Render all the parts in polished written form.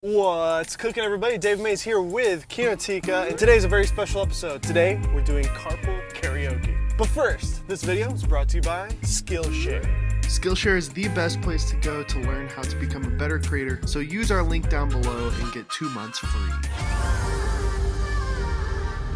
What's cooking, everybody? Dave Mays here with Kinotika, and today's a very special episode. Today, we're doing carpool karaoke. But first, this video is brought to you by Skillshare. Skillshare is the best place to go to learn how to become a better creator, so use our link down below and get 2 months free.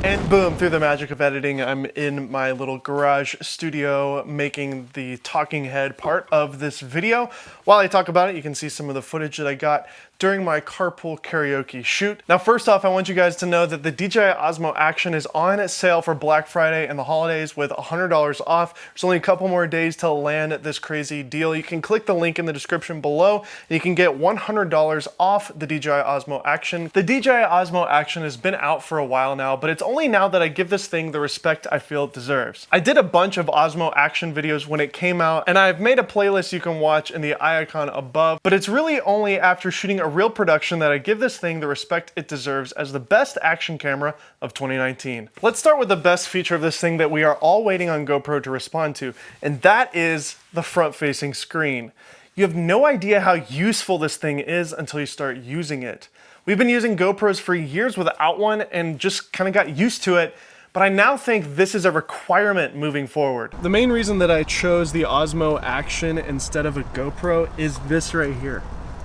And boom, through the magic of editing, I'm in my little garage studio making the talking head part of this video. While I talk about it, you can see some of the footage that I got during my carpool karaoke shoot. Now, first off, I want you guys to know that the DJI Osmo Action is on sale for Black Friday and the holidays with $100 off. There's only a couple more days to land this crazy deal. You can click the link in the description below and you can get $100 off the DJI Osmo Action. The DJI Osmo Action has been out for a while now, but it's only now that I give this thing the respect I feel it deserves. I did a bunch of Osmo Action videos when it came out, and I've made a playlist you can watch in the icon above, but it's really only after shooting a real production that I give this thing the respect it deserves as the best action camera of 2019. Let's start with the best feature of this thing that we are all waiting on GoPro to respond to, and that is the front-facing screen. You have no idea how useful this thing is until you start using it. We've been using GoPros for years without one and just kind of got used to it, but I now think this is a requirement moving forward. The main reason that I chose the Osmo Action instead of a GoPro is this right here.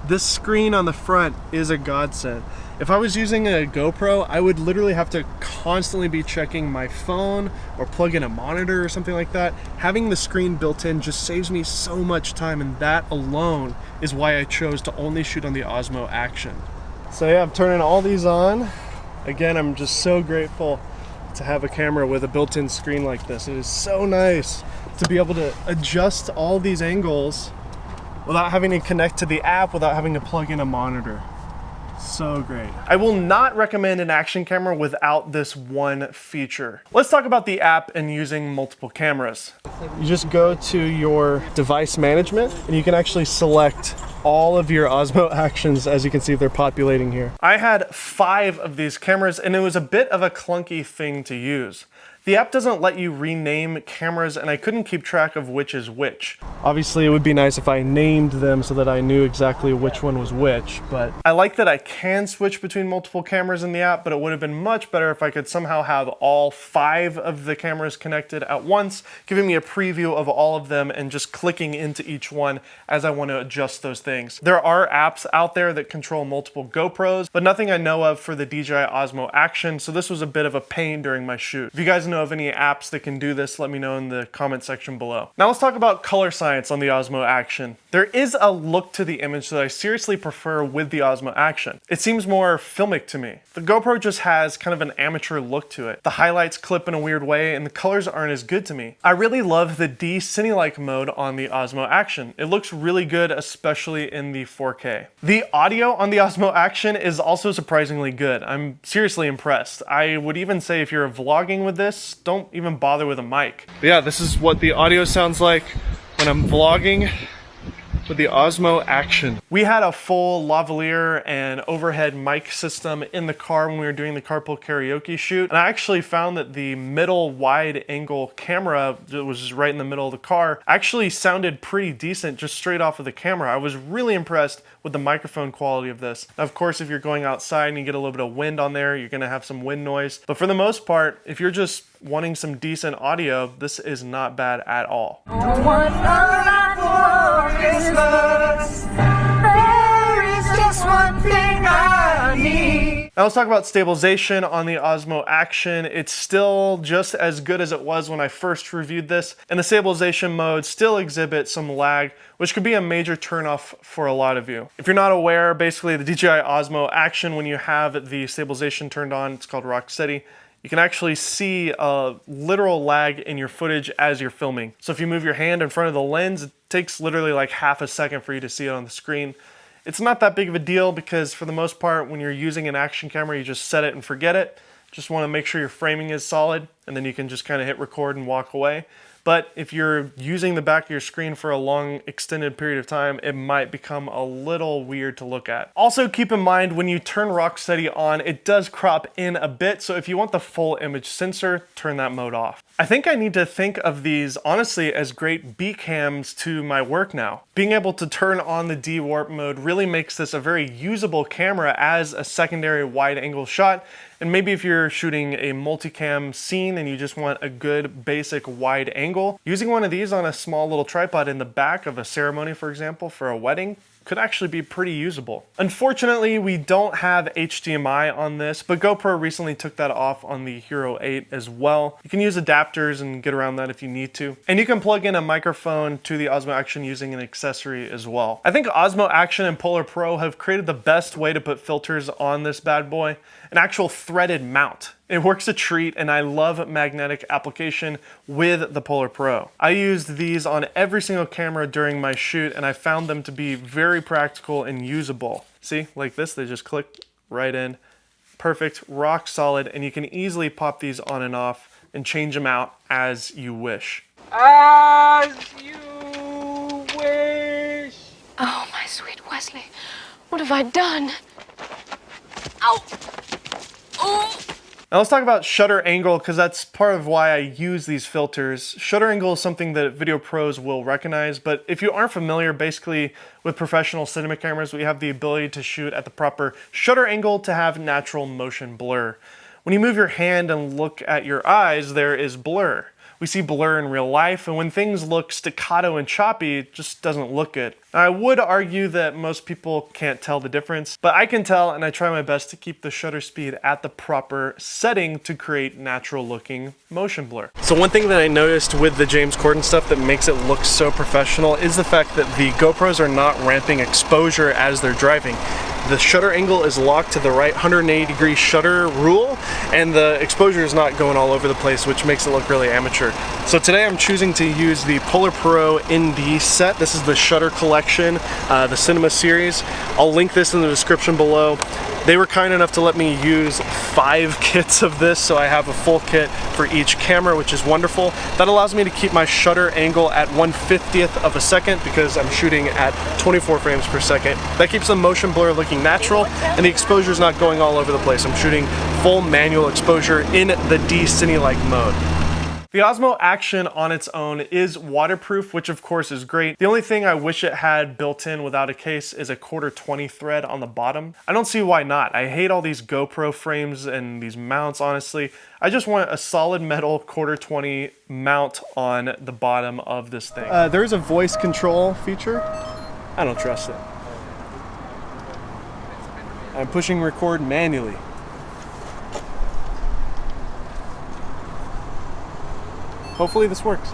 This screen on the front is a godsend. If I was using a GoPro, I would literally have to constantly be checking my phone or plug in a monitor or something like that. Having the screen built in just saves me so much time, and that alone is why I chose to only shoot on the Osmo Action. So yeah, I'm turning all these on. Again, I'm just so grateful to have a camera with a built-in screen like this. It is so nice to be able to adjust all these angles without having to connect to the app, without having to plug in a monitor. So great. I will not recommend an action camera without this one feature. Let's talk about the app and using multiple cameras. You just go to your device management and you can actually select all of your Osmo Actions, as you can see they're populating here. I had 5 of these cameras and it was a bit of a clunky thing to use. The app doesn't let you rename cameras and I couldn't keep track of which is which. Obviously it would be nice if I named them so that I knew exactly which one was which, but I like that I can switch between multiple cameras in the app, but it would have been much better if I could somehow have all 5 of the cameras connected at once, giving me a preview of all of them and just clicking into each one as I want to adjust those things. There are apps out there that control multiple GoPros, but nothing I know of for the DJI Osmo Action, so this was a bit of a pain during my shoot. If you guys know of any apps that can do this, let me know in the comment section below. Now let's talk about color science on the Osmo Action. There is a look to the image that I seriously prefer with the Osmo Action. It seems more filmic to me. The GoPro just has kind of an amateur look to it. The highlights clip in a weird way and the colors aren't as good to me. I really love the D-Cine-like mode on the Osmo Action. It looks really good, especially in the 4K. The audio on the Osmo Action is also surprisingly good. I'm seriously impressed. I would even say if you're vlogging with this, don't even bother with a mic. But yeah, this is what the audio sounds like when I'm vlogging with the Osmo Action. We had a full lavalier and overhead mic system in the car when we were doing the carpool karaoke shoot, and I actually found that the middle wide angle camera that was just right in the middle of the car actually sounded pretty decent just straight off of the camera. I was really impressed with the microphone quality of this. Now, of course, if you're going outside and you get a little bit of wind on there, you're gonna have some wind noise, but for the most part, if you're just wanting some decent audio, this is not bad at all. Now let's talk about stabilization on the Osmo Action. It's still just as good as it was when I first reviewed this, and the stabilization mode still exhibits some lag, which could be a major turnoff for a lot of you. If you're not aware, basically the DJI Osmo Action, when you have the stabilization turned on, it's called rock steady, you can actually see a literal lag in your footage as you're filming. So if you move your hand in front of the lens, it takes literally like half a second for you to see it on the screen. It's not that big of a deal because for the most part, when you're using an action camera, you just set it and forget it. Just want to make sure your framing is solid, and then you can just kind of hit record and walk away. But if you're using the back of your screen for a long extended period of time, it might become a little weird to look at. Also keep in mind when you turn rock steady on, it does crop in a bit. So if you want the full image sensor, turn that mode off. I think I need to think of these honestly as great beat cams to my work now. Being able to turn on the D-warp mode really makes this a very usable camera as a secondary wide angle shot. And maybe if you're shooting a multicam scene and you just want a good basic wide angle, using one of these on a small little tripod in the back of a ceremony, for example, for a wedding, could actually be pretty usable. Unfortunately, we don't have HDMI on this, but GoPro recently took that off on the Hero 8 as well. You can use adapters and get around that if you need to. And you can plug in a microphone to the Osmo Action using an accessory as well. I think Osmo Action and Polar Pro have created the best way to put filters on this bad boy, an actual threaded mount. It works a treat, and I love magnetic application with the Polar Pro. I used these on every single camera during my shoot, and I found them to be very practical and usable. See, like this, they just click right in. Perfect, rock solid, and you can easily pop these on and off and change them out as you wish. As you wish. Oh, my sweet Wesley, what have I done? Ow! Oh! Now let's talk about shutter angle, because that's part of why I use these filters. Shutter angle is something that video pros will recognize, but if you aren't familiar, basically with professional cinema cameras, we have the ability to shoot at the proper shutter angle to have natural motion blur. When you move your hand and look at your eyes, there is blur. We see blur in real life, and when things look staccato and choppy, it just doesn't look good. Now, I would argue that most people can't tell the difference, but I can tell, and I try my best to keep the shutter speed at the proper setting to create natural looking motion blur. So one thing that I noticed with the James Corden stuff that makes it look so professional is the fact that the GoPros are not ramping exposure as they're driving. The shutter angle is locked to the right 180-degree shutter rule, and the exposure is not going all over the place, which makes it look really amateur. So today I'm choosing to use the Polar Pro ND set. This is the shutter collection, the Cinema series. I'll link this in the description below. They were kind enough to let me use 5 kits of this, so I have a full kit for each camera, which is wonderful. That allows me to keep my shutter angle at 1/50th of a second because I'm shooting at 24 frames per second. That keeps the motion blur looking natural, and the exposure is not going all over the place. I'm shooting full manual exposure in the D-Cine-like mode. The Osmo Action on its own is waterproof, which of course is great. The only thing I wish it had built in without a case is a 1/4-20 thread on the bottom. I don't see why not. I hate all these GoPro frames and these mounts, honestly. I just want a solid metal 1/4-20 mount on the bottom of this thing. There is a voice control feature. I don't trust it. I'm pushing record manually. Hopefully this works.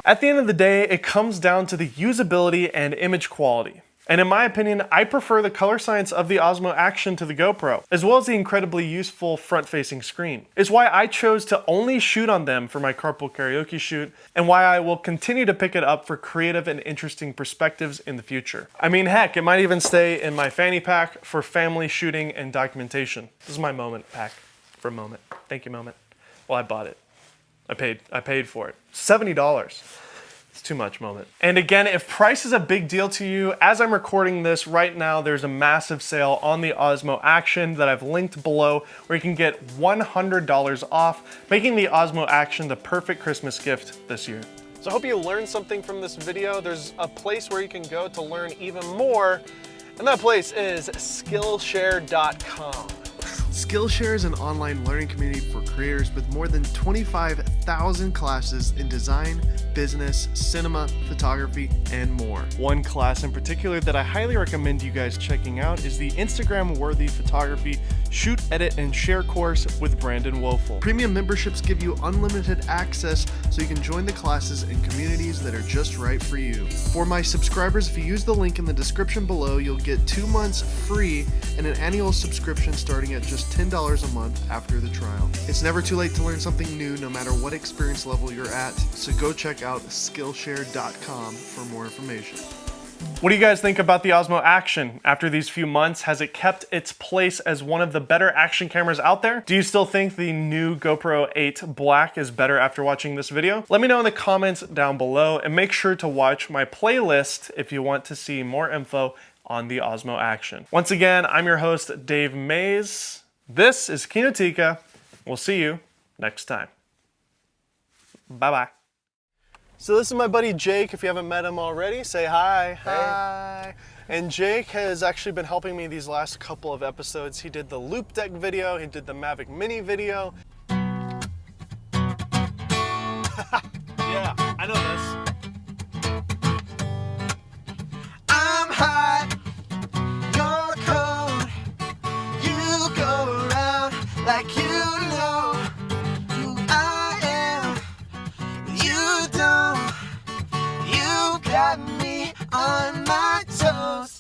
At the end of the day, it comes down to the usability and image quality. And in my opinion, I prefer the color science of the Osmo Action to the GoPro, as well as the incredibly useful front-facing screen. It's why I chose to only shoot on them for my carpool karaoke shoot, and why I will continue to pick it up for creative and interesting perspectives in the future. I mean, heck, it might even stay in my fanny pack for family shooting and documentation. This is my moment pack for Moment. Thank you, Moment. Well, I bought it. I paid for it. $70. It's too much, Moment. And again, if price is a big deal to you, as I'm recording this right now, there's a massive sale on the Osmo Action that I've linked below where you can get $100 off, making the Osmo Action the perfect Christmas gift this year. So I hope you learned something from this video. There's a place where you can go to learn even more, and that place is Skillshare.com. Skillshare is an online learning community for creators with more than 25,000 classes in design, business, cinema, photography, and more. One class in particular that I highly recommend you guys checking out is the Instagram-worthy photography shoot, edit, and share course with Brandon Woeful. Premium memberships give you unlimited access so you can join the classes and communities that are just right for you. For my subscribers, if you use the link in the description below, you'll get 2 months free and an annual subscription starting at just $10 a month after the trial. It's never too late to learn something new, no matter what experience level you're at, so go check out Skillshare.com for more information. What do you guys think about the Osmo Action? After these few months, has it kept its place as one of the better action cameras out there? Do you still think the new GoPro 8 Black is better after watching this video? Let me know in the comments down below, and make sure to watch my playlist if you want to see more info on the Osmo Action. Once again, I'm your host, Dave Mays. This is Kinotika. We'll see you next time. Bye-bye. So this is my buddy Jake. If you haven't met him already, say hi. Hey. Hi. And Jake has actually been helping me these last couple of episodes. He did the Loop Deck video, he did the Mavic Mini video. Yeah, I know this. I'm hot, you're cold. You go around like you know who I am. You don't. You got me on